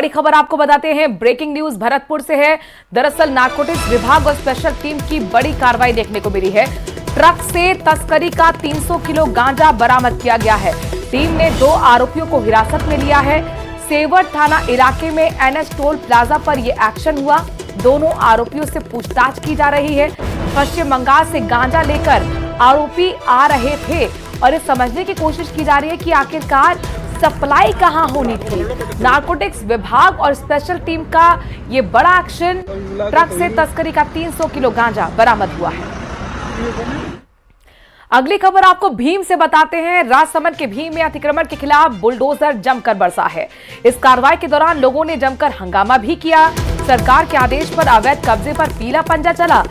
बड़ी खबर आपको बताते हैं, ब्रेकिंग न्यूज भरतपुर से है। दरअसल नारकोटिक्स विभाग और स्पेशल टीम की बड़ी कार्रवाई देखने को मिली है। ट्रक से तस्करी का 300 किलो गांजा बरामद किया गया है। टीम ने 2 आरोपियों को हिरासत में लिया है। सेवर थाना इलाके में एनएच टोल प्लाजा पर यह एक्शन हुआ। दोनों आरोपियों से पूछताछ की जा रही है। पश्चिम बंगाल से गांजा लेकर आरोपी आ रहे थे और ये समझने की कोशिश की जा रही है कि आखिरकार सप्लाई कहां होनी थी। नारकोटिक्स विभाग और स्पेशल टीम का ये बड़ा एक्शन, ट्रक से तस्करी का 300 किलो गांजा बरामद हुआ है। अगली खबर आपको भीम से बताते हैं। राजसमंद के भीम में अतिक्रमण के खिलाफ बुलडोजर जमकर बरसा है। इस कार्रवाई के दौरान लोगों ने जमकर हंगामा भी किया। सरकार के आदेश पर अवैध कब्जे पर पीला पंजा चला।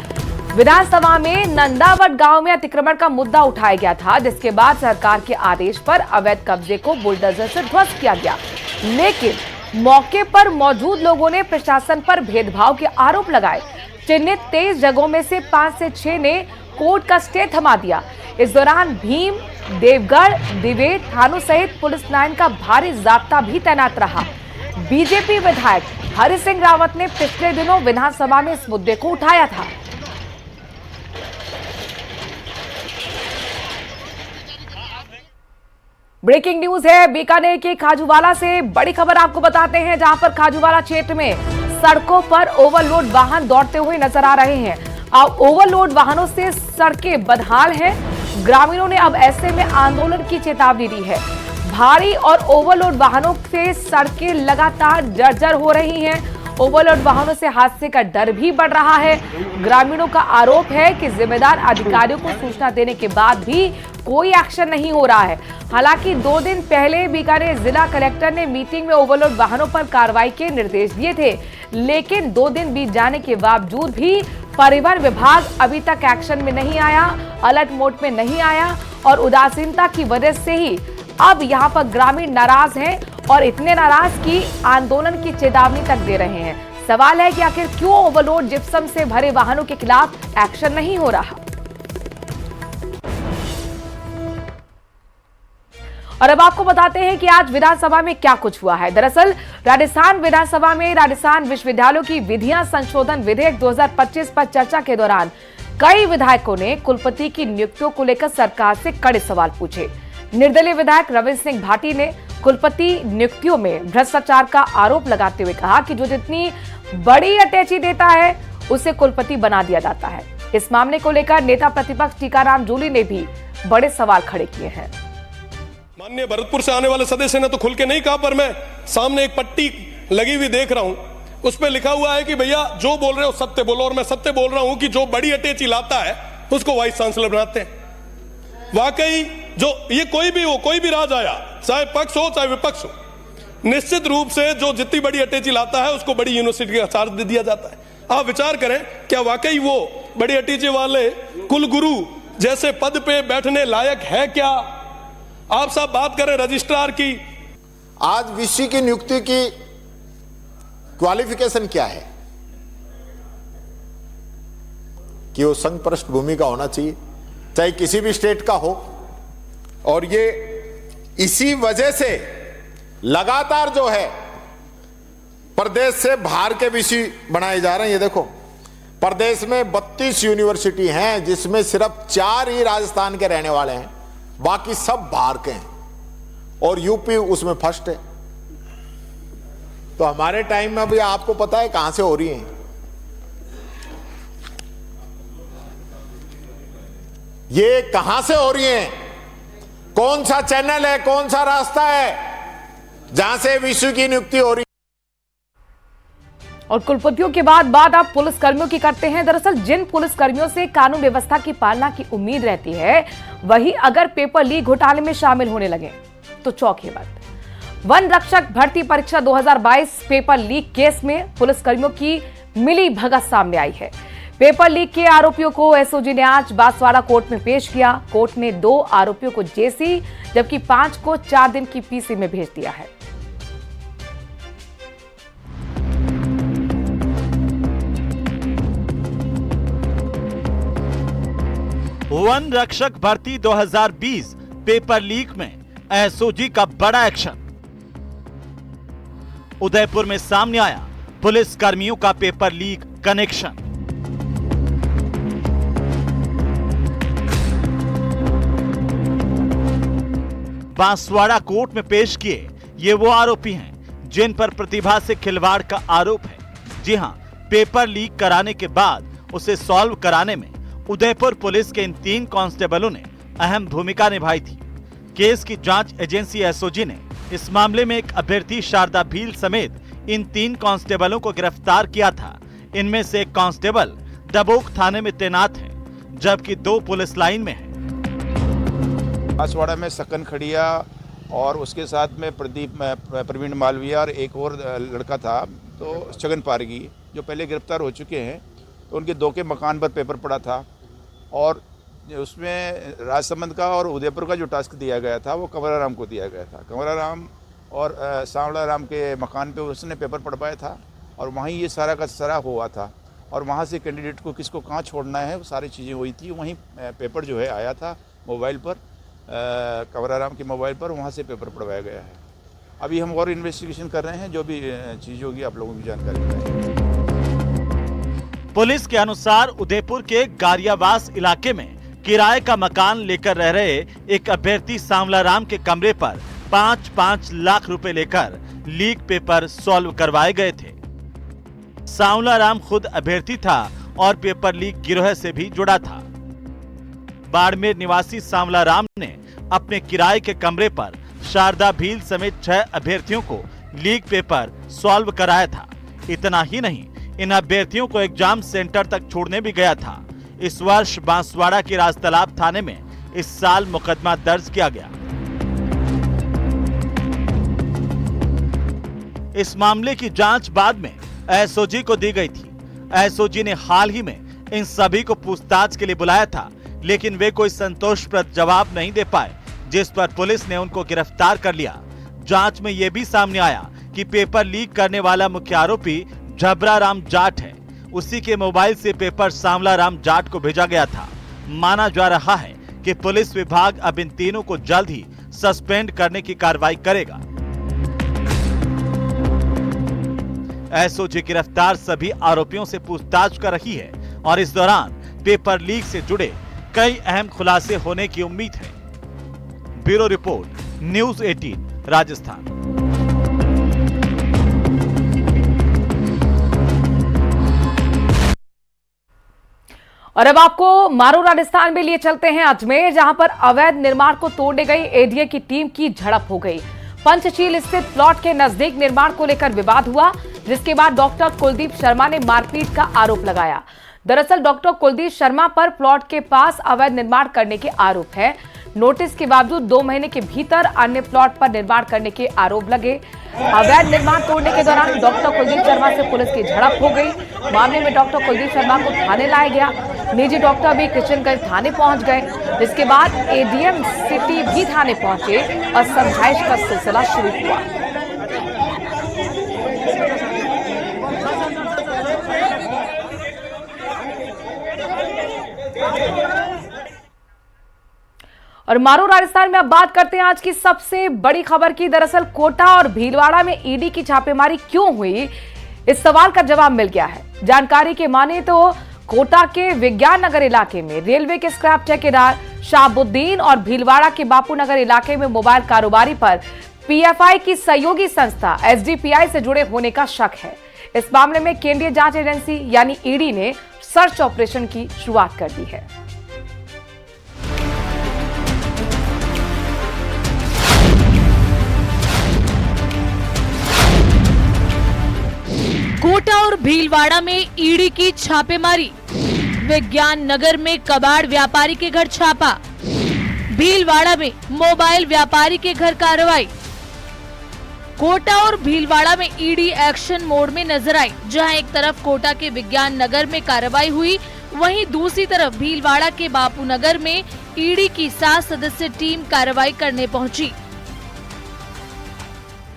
विधानसभा में नंदावट गांव में अतिक्रमण का मुद्दा उठाया गया था, जिसके बाद सरकार के आदेश पर अवैध कब्जे को बुलडोजर से ध्वस्त किया गया। लेकिन मौके पर मौजूद लोगों ने प्रशासन पर भेदभाव के आरोप लगाए। चिन्हित 23 जगहों में से 5 से 6 ने कोर्ट का स्टे थमा दिया। इस दौरान भीम, देवगढ़, दिवेट थानों सहित पुलिस लाइन का भारी जाब्ता भी तैनात रहा। बीजेपी विधायक हरि सिंह रावत ने पिछले दिनों विधानसभा में इस मुद्दे को उठाया था। ब्रेकिंग न्यूज है बीकानेर के खाजूवाला से। बड़ी खबर आपको बताते हैं, जहां पर खाजूवाला क्षेत्र में सड़कों पर ओवरलोड वाहन दौड़ते हुए नजर आ रहे हैं। अब ओवरलोड वाहनों से सड़कें बदहाल हैं। ग्रामीणों ने अब ऐसे में आंदोलन की चेतावनी दी है। भारी और ओवरलोड वाहनों से सड़कें लगातार जर्जर हो रही हैं। ओवरलोड वाहनों से हादसे का डर भी बढ़ रहा है। ग्रामीणों का आरोप है कि जिम्मेदार अधिकारियों को सूचना देने के बाद भी कोई एक्शन नहीं हो रहा है। हालांकि 2 दिन पहले बीकानेर जिला कलेक्टर ने मीटिंग में ओवरलोड वाहनों पर कार्रवाई के निर्देश दिए थे, लेकिन 2 दिन बीत जाने के बावजूद भी परिवहन विभाग अभी तक एक्शन में नहीं आया, अलर्ट मोड में नहीं आया और उदासीनता की वजह से ही अब यहां पर ग्रामीण नाराज हैं और इतने नाराज कि आंदोलन की चेतावनी तक दे रहे हैं। सवाल है कि आखिर क्यों ओवरलोड जिप्सम से भरे वाहनों के खिलाफ एक्शन नहीं हो रहा। और अब आपको बताते हैं कि आज विधानसभा में क्या कुछ हुआ है। दरअसल राजस्थान विधानसभा में राजस्थान विश्वविद्यालयों की विधियां संशोधन विधेयक 2025 पर चर्चा के दौरान कई विधायकों ने कुलपति की नियुक्तियों को लेकर सरकार से कड़े सवाल पूछे। निर्दलीय विधायक रविंद्र सिंह भाटी ने कुलपति नियुक्तियों में भ्रष्टाचार का आरोप लगाते हुए कहा कि जो जितनी बड़ी अटैची देता है उसे कुलपति बना दिया जाता है। इस मामले को लेकर नेता प्रतिपक्ष टीकाराम जूली ने भी बड़े सवाल खड़े किए हैं। माननीय भरतपुर से आने वाले सदस्य ने तो खुल के नहीं कहा, पर मैं सामने एक पट्टी लगी हुई देख रहा हूं, उस पर लिखा हुआ है कि भैया जो बोल रहे हो सत्य बोलो। और मैं सत्य बोल रहा हूं कि जो बड़ी अटैची लाता है उसको वाइस चांसलर बनाते हैं। वाकई जो ये कोई भी हो, कोई भी राज आया, चाहे पक्ष हो चाहे विपक्ष हो, निश्चित रूप से जो जितनी बड़ी अटैची लाता है उसको बड़ी यूनिवर्सिटी का चार्ज दे दिया जाता है। आप विचार करें, क्या वाकई वो बड़ी अटैची वाले कुलगुरु जैसे पद पे बैठने लायक है क्या? आप सब बात करें रजिस्ट्रार की। आज वीसी की नियुक्ति की क्वालिफिकेशन क्या है कि वो संघ पृष्ठभूमि का होना चाहिए, चाहे किसी भी स्टेट का हो। और ये इसी वजह से लगातार जो है प्रदेश से बाहर के वीसी बनाए जा रहे हैं। ये देखो, प्रदेश में 32 यूनिवर्सिटी हैं, जिसमें सिर्फ 4 ही राजस्थान के रहने वाले हैं, बाकी सब बाहर के हैं और यूपी उसमें फर्स्ट है। तो हमारे टाइम में अभी आपको पता है कहां से हो रही है? ये कहां से हो रही है? कौन सा चैनल है, कौन सा रास्ता है जहां से विश्व की नियुक्ति हो रही है? और कुलपतियों के बाद बात आप पुलिस कर्मियों की करते हैं। दरअसल जिन पुलिस कर्मियों से कानून व्यवस्था की पालना की उम्मीद रहती है, वही अगर पेपर लीक घोटाले में शामिल होने लगे तो चौंकी बात। वन रक्षक भर्ती परीक्षा 2022 पेपर लीक केस में पुलिस कर्मियों की मिली भगत सामने आई है। पेपर लीक के आरोपियों को एसओजी ने आज बांसवाड़ा कोर्ट में पेश किया। कोर्ट ने 2 आरोपियों को जेसी जबकि 5 को 4 दिन की पीसी में भेज दिया है। वन रक्षक भर्ती 2020 पेपर लीक में एसओजी का बड़ा एक्शन। उदयपुर में सामने आया पुलिस कर्मियों का paper leak connection. Banswara court में पेश किए ये वो आरोपी हैं जिन पर प्रतिभा से खिलवाड़ का आरोप है। जी हां, पेपर लीक कराने के बाद उसे सॉल्व कराने में उदयपुर पुलिस के इन 3 कांस्टेबलों ने अहम भूमिका निभाई थी। केस की जांच एजेंसी एसओजी ने इस मामले में एक अभ्यर्थी शारदा भील समेत इन 3 कांस्टेबलों को गिरफ्तार किया था। इनमें से एक कांस्टेबल डबोक थाने में तैनात है, जबकि 2 पुलिस लाइन में है। बांसवाड़ा में सकन खड़िया और उसके साथ में प्रवीण मालविया और एक और लड़का था, तो छगन पारगी, जो पहले गिरफ्तार हो चुके हैं। तो उनके 2 के मकान पर पेपर पड़ा था और उसमें राजसमंद का और उदयपुर का जो टास्क दिया गया था वो कंवरा राम को दिया गया था। कंवरा राम और सांवला राम के मकान पे उसने पेपर पढ़वाया था और वहीं ये सारा का सारा हुआ था और वहाँ से कैंडिडेट को किसको कहाँ छोड़ना है वो सारी चीज़ें हुई थी। वहीं पेपर जो है आया था मोबाइल पर, कंवरा राम के मोबाइल पर, वहाँ से पेपर पढ़वाया गया है। अभी हम और इन्वेस्टिगेशन कर रहे हैं, जो भी चीज़ होगी आप लोगों की जानकारी बताएंगे। पुलिस के अनुसार उदयपुर के गारियावास इलाके में किराए का मकान लेकर रह रहे एक अभ्यर्थी सांवला राम के कमरे पर 5-5 लाख रुपए लेकर लीक पेपर सॉल्व करवाए गए थे। सांवला राम खुद अभ्यर्थी था और पेपर लीक गिरोह से भी जुड़ा था। बाड़मेर निवासी सांवला राम ने अपने किराए के कमरे पर शारदा भील समेत 6 अभ्यर्थियों को लीक पेपर सॉल्व कराया था। इतना ही नहीं, इन अभ्यर्थियों को एग्जाम सेंटर तक छोड़ने भी गया था। इस वर्ष बांसवाड़ा के राजतालाब थाने में इस साल मुकदमा दर्ज किया गया। इस मामले की जांच बाद में एसओजी को दी गई थी। एसओजी ने हाल ही में इन सभी को पूछताछ के लिए बुलाया था, लेकिन वे कोई संतोषप्रद जवाब नहीं दे पाए, जिस पर पुलिस ने उनको गिरफ्तार कर लिया। जांच में यह भी सामने आया कि पेपर लीक करने वाला मुख्य आरोपी झबरा राम जाट है। उसी के मोबाइल से पेपर सांवला राम जाट को भेजा गया था। माना जा रहा है कि पुलिस विभाग अब इन तीनों को जल्द ही सस्पेंड करने की कार्रवाई करेगा। एसओजी गिरफ्तार सभी आरोपियों से पूछताछ कर रही है और इस दौरान पेपर लीक से जुड़े कई अहम खुलासे होने की उम्मीद है। Bureau report, news 18 Rajasthan. और अब आपको मारो राजस्थान में लिए चलते हैं अजमेर, जहां पर अवैध निर्माण को तोड़ने गई एडीए की टीम की झड़प हो गई। पंचशील स्थित प्लॉट के नजदीक निर्माण को लेकर विवाद हुआ, जिसके बाद डॉक्टर कुलदीप शर्मा ने मारपीट का आरोप लगाया। दरअसल डॉक्टर कुलदीप शर्मा पर प्लॉट के पास अवैध निर्माण करने के आरोप है। नोटिस के बावजूद 2 महीने के भीतर अन्य प्लॉट पर निर्माण करने के आरोप लगे। अवैध निर्माण तोड़ने के दौरान डॉक्टर कुलदीप शर्मा से पुलिस की झड़प हो गई। मामले में डॉक्टर कुलदीप शर्मा को थाने लाया गया। निजी डॉक्टर भी किशनगंज थाने पहुंच गए, जिसके बाद एडीएम सिटी भी थाने पहुंचे और समझाइश का सिलसिला शुरू हुआ। और मारो राजस्थान में अब बात करते हैं आज की सबसे बड़ी खबर की। दरअसल कोटा और भीलवाड़ा में ईडी की छापेमारी क्यों हुई, इस सवाल का जवाब मिल गया है। जानकारी के माने तो कोटा के विज्ञान नगर इलाके में रेलवे के स्क्रैप ठेकेदार शाहबुद्दीन और भीलवाड़ा के बापू नगर इलाके में मोबाइल कारोबारी पर पीएफआई की सहयोगी संस्था एसडीपीआई से जुड़े होने का शक है। इस मामले में केंद्रीय जांच एजेंसी यानी ईडी ने सर्च ऑपरेशन की शुरुआत कर दी है। कोटा और भीलवाड़ा में ईडी की छापेमारी। विज्ञान नगर में कबाड़ व्यापारी के घर छापा। भीलवाड़ा में मोबाइल व्यापारी के घर कार्रवाई। कोटा और भीलवाड़ा में ईडी एक्शन मोड में नजर आई, जहां एक तरफ कोटा के विज्ञान नगर में कार्रवाई हुई, वहीं दूसरी तरफ भीलवाड़ा के बापू नगर में ईडी की 7 सदस्यीय टीम कार्रवाई करने पहुंची।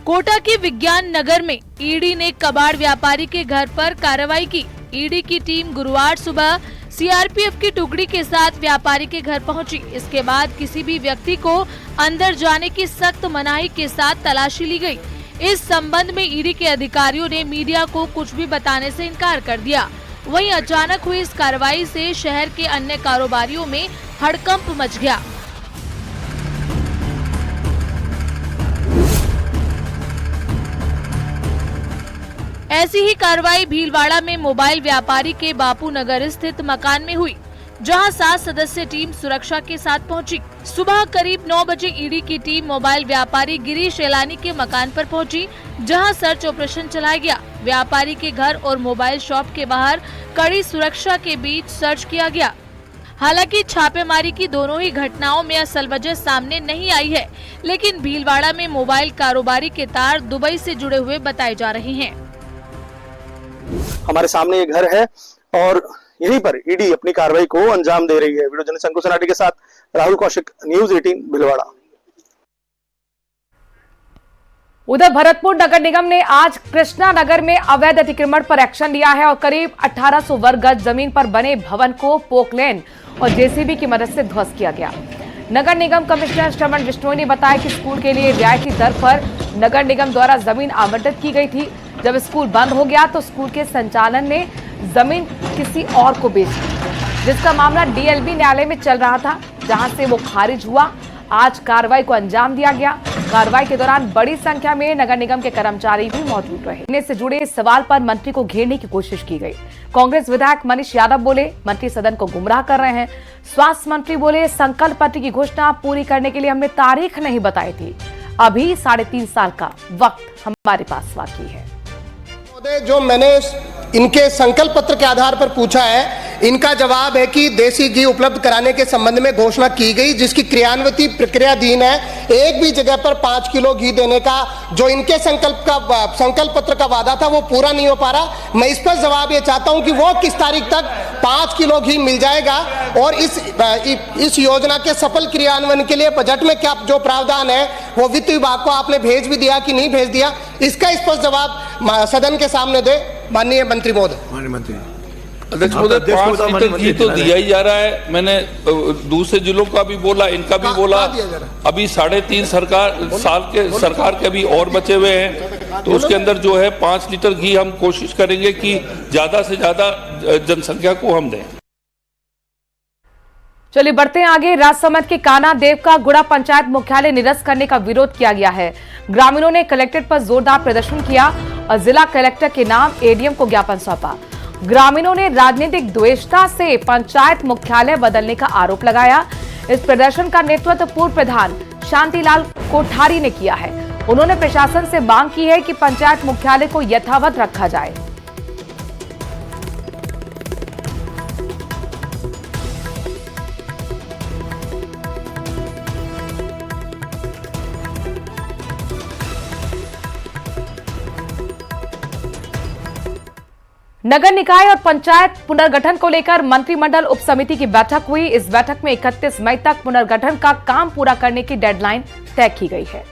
कोटा के विज्ञान नगर में ईडी ने कबाड़ व्यापारी के घर पर कार्रवाई की। ईडी की टीम गुरुवार सुबह सीआरपीएफ की टुकड़ी के साथ व्यापारी के घर पहुंची। इसके बाद किसी भी व्यक्ति को अंदर जाने की सख्त मनाही के साथ तलाशी ली गई। इस संबंध में ईडी के अधिकारियों ने मीडिया को कुछ भी बताने से इनकार कर दिया। वहीं अचानक हुई इस कार्रवाई से शहर के अन्य कारोबारियों में हड़कंप मच गया। ऐसी ही कार्रवाई भीलवाड़ा में मोबाइल व्यापारी के बापू नगर स्थित मकान में हुई, जहां 7 सदस्यीय टीम सुरक्षा के साथ पहुंची। सुबह करीब 9 बजे ईडी की टीम मोबाइल व्यापारी गिरीश एलानी के मकान पर पहुंची, जहां सर्च ऑपरेशन चलाया गया। व्यापारी के घर और मोबाइल शॉप के बाहर कड़ी सुरक्षा के बीच सर्च किया गया। हालांकि छापेमारी की दोनों ही घटनाओं में असल वजह सामने नहीं आई है, लेकिन भीलवाड़ा में मोबाइल कारोबारी के तार दुबई से जुड़े हुए बताए जा रहे हैं। हमारे सामने ये घर है और यहीं पर ईडी अपनी कार्रवाई को अंजाम दे रही है। वीडियो जर्नलिस्ट अंकुश सनाटी के साथ राहुल कौशिक, न्यूज़ 18 भीलवाड़ा। उधर भरतपुर नगर निगम ने आज कृष्णा नगर में अवैध अतिक्रमण पर एक्शन लिया है और करीब 1800 वर्ग गज जमीन पर बने भवन को पोकलेन और जेसीबी की मदद से ध्वस्त किया गया। नगर निगम कमिश्नर श्रवण बिश्नोई ने बताया कि स्कूल के लिए रियायती दर पर नगर निगम द्वारा जमीन आवंटित की गई थी। जब स्कूल बंद हो गया तो स्कूल के संचालन ने जमीन किसी और को बेच दी, जिसका मामला डीएलबी न्यायालय में चल रहा था, जहां से वो खारिज हुआ। आज कार्रवाई को अंजाम दिया गया। कार्रवाई के दौरान बड़ी संख्या में नगर निगम के कर्मचारी भी मौजूद रहे। इनसे जुड़े इस सवाल पर मंत्री को घेरने की कोशिश की गई। कांग्रेस विधायक मनीष यादव बोले, मंत्री सदन को गुमराह कर रहे हैं। स्वास्थ्य मंत्री बोले, संकल्प पत्र की घोषणा पूरी करने के लिए हमने तारीख नहीं बताई थी। अभी 3.5 साल का वक्त हमारे पास बाकी है। जो मैंने इनके संकल्प पत्र के आधार पर पूछा है, इनका जवाब है कि देसी घी उपलब्ध कराने के संबंध में घोषणा की गई, जिसकी क्रियान्वित प्रक्रियाधीन है। एक भी जगह पर 5 किलो घी देने का जो इनके संकल्प पत्र का वादा था वो पूरा नहीं हो पा रहा। मैं इस पर जवाब ये चाहता हूं कि वो किस तारीख तक 5 किलो घी मिल जाएगा और इस योजना के सफल क्रियान्वयन के लिए बजट में क्या जो प्रावधान है वो वित्त विभाग को आपने भेज भी दिया कि नहीं भेज दिया, इसका स्पष्ट जवाब सदन के सामने दे माननीय मंत्री महोदय। माननीय मंत्री अध्यक्ष महोदय, 5 लीटर घी तो दिया ही जा रहा है। मैंने दूसरे जिलों का भी बोला, इनका भी बोला। अभी 3.5 सरकार के अभी और बचे हुए हैं, तो उसके अंदर जो है 5 लीटर घी हम कोशिश करेंगे कि ज्यादा से ज्यादा जनसंख्या को हम दें। चलिए बढ़ते हैं आगे। राजसमंद के काना देव का गुड़ा पंचायत मुख्यालय निरस्त करने का विरोध किया गया है। ग्रामीणों ने कलेक्ट्रेट पर जोरदार प्रदर्शन किया और जिला कलेक्टर के नाम एडीएम को ज्ञापन सौंपा। ग्रामीणों ने राजनीतिक द्वेषता से पंचायत मुख्यालय बदलने का आरोप लगाया। इस प्रदर्शन का नेतृत्व पूर्व प्रधान शांतिलाल कोठारी ने किया है। उन्होंने प्रशासन से मांग की है कि पंचायत मुख्यालय को यथावत रखा जाए। नगर निकाय और पंचायत पुनर्गठन को लेकर मंत्रिमंडल उप समिति की बैठक हुई। इस बैठक में 31 मई तक पुनर्गठन का काम पूरा करने की डेडलाइन तय की गई है।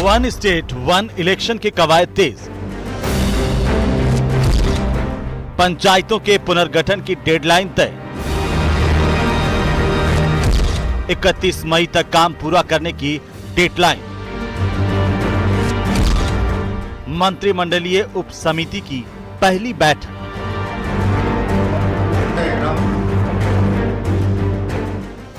वन स्टेट वन इलेक्शन के कवायद तेज। पंचायतों के पुनर्गठन की डेडलाइन तय। 31 मई तक काम पूरा करने की डेडलाइन। मंत्रिमंडलीय उप समिति की पहली बैठक।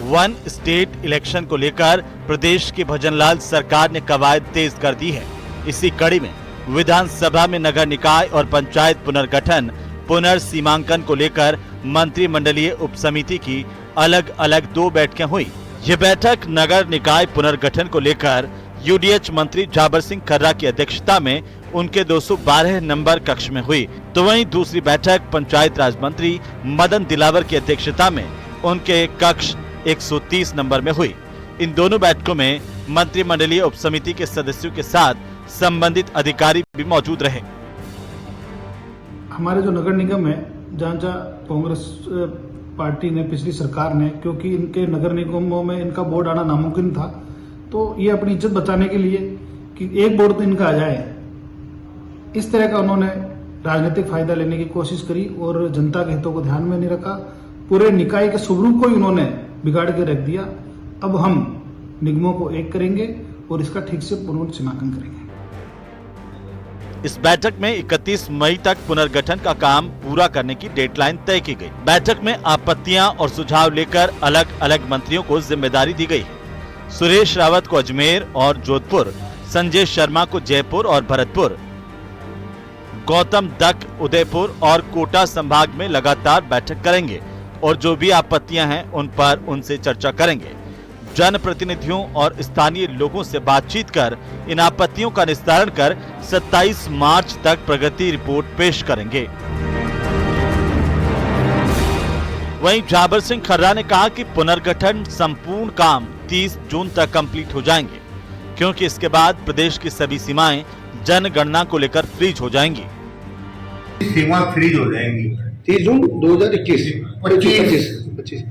वन स्टेट इलेक्शन को लेकर प्रदेश की भजनलाल सरकार ने कवायद तेज कर दी है। इसी कड़ी में विधानसभा में नगर निकाय और पंचायत पुनर्गठन पुनर्सीमांकन को लेकर मंत्रिमंडलीय उप समिति की अलग अलग 2 बैठकें हुई। ये बैठक नगर निकाय पुनर्गठन को लेकर यूडीएच मंत्री जाबर सिंह खर्रा की अध्यक्षता में उनके 212 नंबर कक्ष में हुई, तो वहीं दूसरी बैठक पंचायत राज मंत्री मदन दिलावर की अध्यक्षता में उनके कक्ष 130 नंबर में हुई। इन दोनों बैठकों में मंत्रिमंडलीय उप समिति के सदस्यों के साथ संबंधित अधिकारी भी मौजूद रहे। हमारे जो नगर निगम है, जहाँ कांग्रेस पार्टी ने, पिछली सरकार ने, क्योंकि इनके नगर निगमों में इनका बोर्ड आना नामुमकिन था, तो ये अपनी इज्जत बचाने के लिए कि एक बोर्ड तो इनका आ जाए, इस तरह का उन्होंने राजनीतिक फायदा लेने की कोशिश करी और जनता के हितों को ध्यान में नहीं रखा। पूरे निकाय के स्वरूप को ही उन्होंने बिगाड़ के रख दिया। अब हम निगमों को एक करेंगे और इसका ठीक से पुनर्सीमांकन करेंगे। इस बैठक में 31 मई तक पुनर्गठन का काम पूरा करने की डेडलाइन तय की गई। बैठक में आपत्तियां और सुझाव लेकर अलग अलग मंत्रियों को जिम्मेदारी दी गई है। सुरेश रावत को अजमेर और जोधपुर, संजय शर्मा को जयपुर और भरतपुर, गौतम दत्त उदयपुर और कोटा संभाग में लगातार बैठक करेंगे और जो भी आपत्तियां हैं उन पर उनसे चर्चा करेंगे। जनप्रतिनिधियों और स्थानीय लोगों से बातचीत कर इन आपत्तियों का निस्तारण कर 27 मार्च तक प्रगति रिपोर्ट पेश करेंगे। वहीं जाबर सिंह खर्रा ने कहा कि पुनर्गठन संपूर्ण काम 30 जून तक कंप्लीट हो जाएंगे, क्योंकि इसके बाद प्रदेश की सभी सीमाएं जनगणना को लेकर फ्रीज हो जाएंगी। सीमा फ्रीज हो जाएंगी 30 जून 2021-25।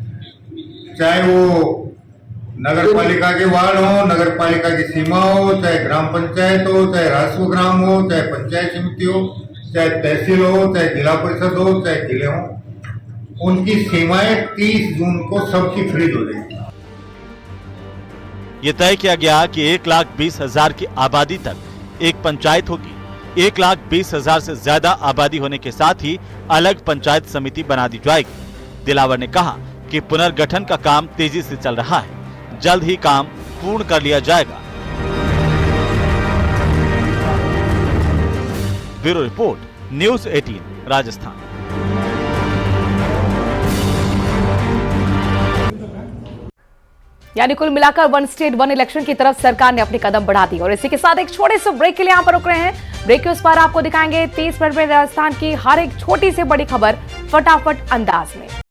चाहे वो नगर पालिका के वार्ड हो, नगर पालिका की सीमा हो, चाहे ग्राम पंचायत हो, चाहे राजस्व ग्राम हो, चाहे पंचायत समिति हो, चाहे तहसील हो, चाहे जिला परिषद हो, चाहे जिले हो, उनकी सीमाएं 30 जून को सबकी फ्रीज हो जाएंगी। ये तय किया गया कि 1,20,000 की आबादी तक एक पंचायत होगी। 1,20,000 से ज्यादा आबादी होने के साथ ही अलग पंचायत समिति बना दी जाएगी। दिलावर ने कहा कि पुनर्गठन का काम तेजी से चल रहा है, जल्द ही काम पूर्ण कर लिया जाएगा। Bureau report, news 18 Rajasthan. यानी कुल मिलाकर वन स्टेट वन इलेक्शन की तरफ सरकार ने अपनी कदम बढ़ा दी। और इसी के साथ एक छोटे से ब्रेक के लिए यहां पर रुक रहे हैं। ब्रेक के उस पर आपको दिखाएंगे 30 मिनट में राजस्थान की हर एक छोटी से बड़ी खबर फटाफट अंदाज में।